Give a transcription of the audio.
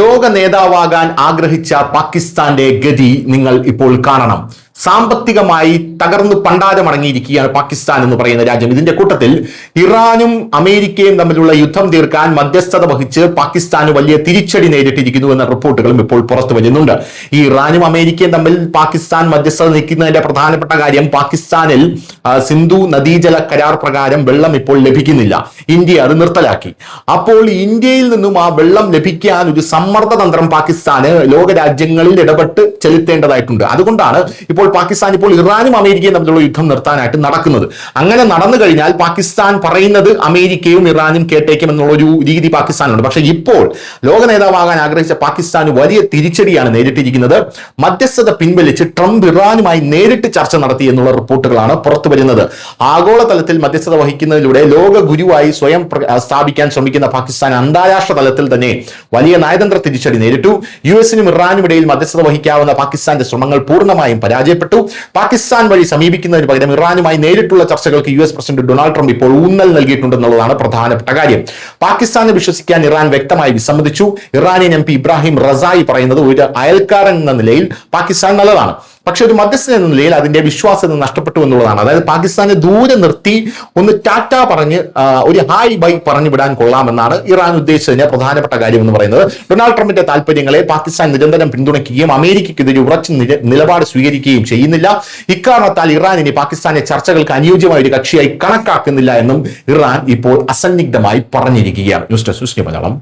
ലോക നേതാവാകാൻ ആഗ്രഹിച്ച പാകിസ്ഥാന്റെ ഗതി നിങ്ങൾ ഇപ്പോൾ കാണണം. സാമ്പത്തികമായി തകർന്നു പണ്ടാരമടങ്ങിയിരിക്കുകയാണ് പാകിസ്ഥാൻ എന്ന് പറയുന്ന രാജ്യം. ഇതിന്റെ കൂട്ടത്തിൽ ഇറാനും അമേരിക്കയും തമ്മിലുള്ള യുദ്ധം തീർക്കാൻ മധ്യസ്ഥത വഹിച്ച് പാകിസ്ഥാന് വലിയ തിരിച്ചടി നേരിട്ടിരിക്കുന്നു എന്ന റിപ്പോർട്ടുകളും ഇപ്പോൾ പുറത്തു വരുന്നുണ്ട്. ഈ ഇറാനും അമേരിക്കയും തമ്മിൽ പാകിസ്ഥാൻ മധ്യസ്ഥത നിൽക്കുന്നതിന്റെ പ്രധാനപ്പെട്ട കാര്യം, പാകിസ്ഥാനിൽ സിന്ധു നദീജല കരാർ പ്രകാരം വെള്ളം ഇപ്പോൾ ലഭിക്കുന്നില്ല. ഇന്ത്യ അത് നിർത്തലാക്കി. അപ്പോൾ ഇന്ത്യയിൽ നിന്നും ആ വെള്ളം ലഭിക്കാൻ ഒരു സമ്മർദ്ദ തന്ത്രം പാകിസ്ഥാന് ലോകരാജ്യങ്ങളിൽ ഇടപെട്ട് ചെലുത്തേണ്ടതായിട്ടുണ്ട്. അതുകൊണ്ടാണ് ഇപ്പോൾ പാകിസ്ഥാൻ ഇപ്പോൾ ഇറാനും അമേരിക്കയും തമ്മിലുള്ള യുദ്ധം നിർത്താനായിട്ട് നടക്കുന്നത്. അങ്ങനെ നടന്നു കഴിഞ്ഞാൽ പാകിസ്ഥാൻ പറയുന്നത് അമേരിക്കയും ഇറാനും കേട്ടേക്കും എന്നുള്ള ഒരു രീതി പാകിസ്ഥാനുണ്ട്. പക്ഷേ ഇപ്പോൾ ലോക നേതാവാകാൻ ആഗ്രഹിച്ച പാകിസ്ഥാന് വലിയ തിരിച്ചടിയാണ് നേരിട്ടിരിക്കുന്നത്. മധ്യസ്ഥത പിൻവലിച്ച് ട്രംപ് ഇറാനുമായി നേരിട്ട് ചർച്ച നടത്തി എന്നുള്ള റിപ്പോർട്ടുകളാണ് പുറത്തു വരുന്നത്. ആഗോളതലത്തിൽ മധ്യസ്ഥത വഹിക്കുന്നതിലൂടെ ലോക ഗുരുവായി സ്വയം സ്ഥാപിക്കാൻ ശ്രമിക്കുന്ന പാകിസ്ഥാൻ അന്താരാഷ്ട്ര തലത്തിൽ തന്നെ വലിയ നയതന്ത്ര തിരിച്ചടി നേരിട്ടു. യുഎസിനും ഇറാനും ഇടയിൽ മധ്യസ്ഥത വഹിക്കാവുന്ന പാകിസ്ഥാന്റെ ശ്രമങ്ങൾ പൂർണ്ണമായും പരാജയപ്പെട്ടു. പാകിസ്ഥാൻ വഴി സമീപിക്കുന്നതിന് പകരം ഇറാനുമായി നേരിട്ടുള്ള ചർച്ചകൾക്ക് യുഎസ് പ്രസിഡന്റ് ഡൊണാൾഡ് ട്രംപ് ഇപ്പോൾ ഊന്നൽ നൽകിയിട്ടുണ്ടെന്നുള്ളതാണ് പ്രധാനപ്പെട്ട കാര്യം. പാകിസ്ഥാനെ വിശ്വസിക്കാൻ ഇറാൻ വ്യക്തമായി വിസമ്മതിച്ചു. ഇറാനിയൻ എംപി ഇബ്രാഹിം റസായി പറയുന്നത്, ഒരു അയൽക്കാരൻ എന്ന നിലയിൽ പാകിസ്ഥാൻ നല്ലതാണ്, പക്ഷെ ഒരു മധ്യസ്ഥൻ എന്ന നിലയിൽ അതിന്റെ വിശ്വാസ്യത നഷ്ടപ്പെട്ടു എന്നുള്ളതാണ്. അതായത് പാകിസ്ഥാനെ ദൂരെ നിർത്തി ഒന്ന് ടാറ്റ പറഞ്ഞ് ഒരു ഹായ് ബൈ പറഞ്ഞു വിടാൻ കൊള്ളാമെന്നാണ് ഇറാൻ ഉദ്ദേശിച്ചതിന്റെ പ്രധാനപ്പെട്ട കാര്യം എന്ന് പറയുന്നത്. ഡൊണാൾഡ് ട്രംപിന്റെ താല്പര്യങ്ങളെ പാകിസ്ഥാൻ നിരന്തരം പിന്തുണയ്ക്കുകയും അമേരിക്കയ്ക്കെതിരെ ഉറച്ച നിലപാട് സ്വീകരിക്കുകയും ചെയ്യുന്നില്ല. ഇക്കാരണത്താൽ ഇറാൻ ഇനി പാകിസ്ഥാനെ ചർച്ചകൾക്ക് അനുയോജ്യമായ ഒരു കക്ഷിയായി കണക്കാക്കുന്നില്ല എന്നും ഇറാൻ ഇപ്പോൾ അസന്നിഗ്ധമായി പറഞ്ഞിരിക്കുകയാണ്. News desk Malayalam.